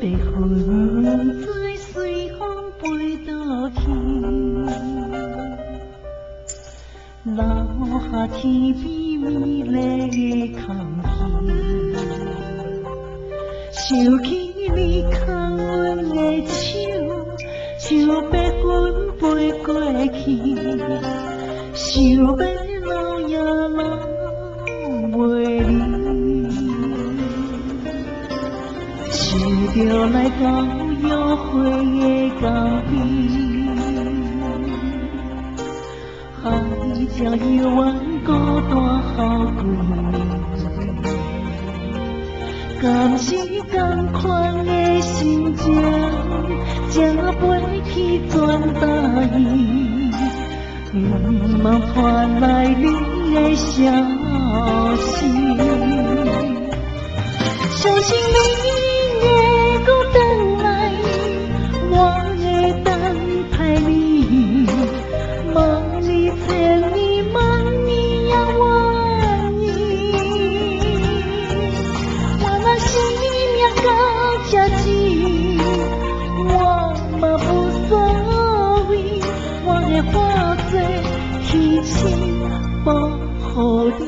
白云水随风飞倒去，留下天边美丽的空气。想起你牵阮的手，像白云飞过去，想要留也留袂离。想着来到约会的高边，海角遥远孤单好几年，敢是同款的心情，才飞去全答应，不茫传来你的消息，相信你会搁回来，我会等待你，望你千年万年也愿意。我若生命到这时，我嘛无所谓，我会化作天星保护你。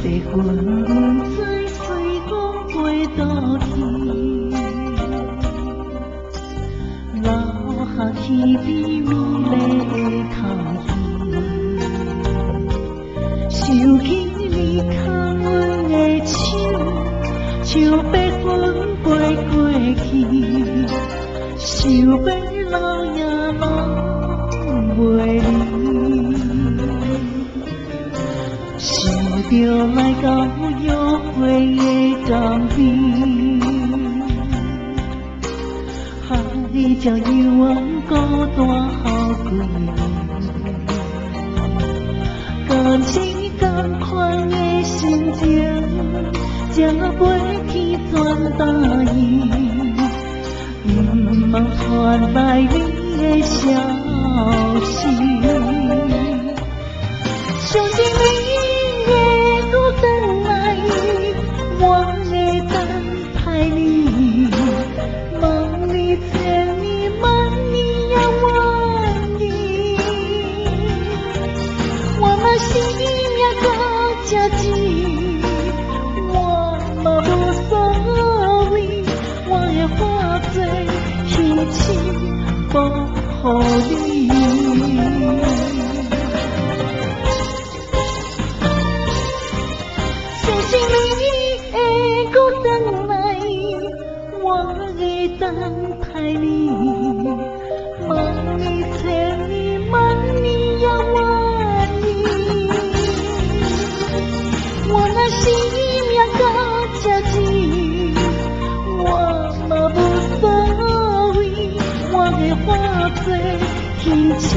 白云水随风飞倒去，留下天边美丽的空气。想起你牵阮的手，像白云飞过去，想要留也留袂离。想着来到约会的江边，海角遥远孤单好几年，敢是同款的心情，才飞去全答应，不茫传来你的消息，相信你会搁回来，我会等待你，望你千年万年也愿意。我若生命到这时，我嘛无所谓，我会化作天星保护你。相信你会搁回来，我会等待你，望你千年万年也愿意。我若生命到这时，我嘛无所谓，我会化作天星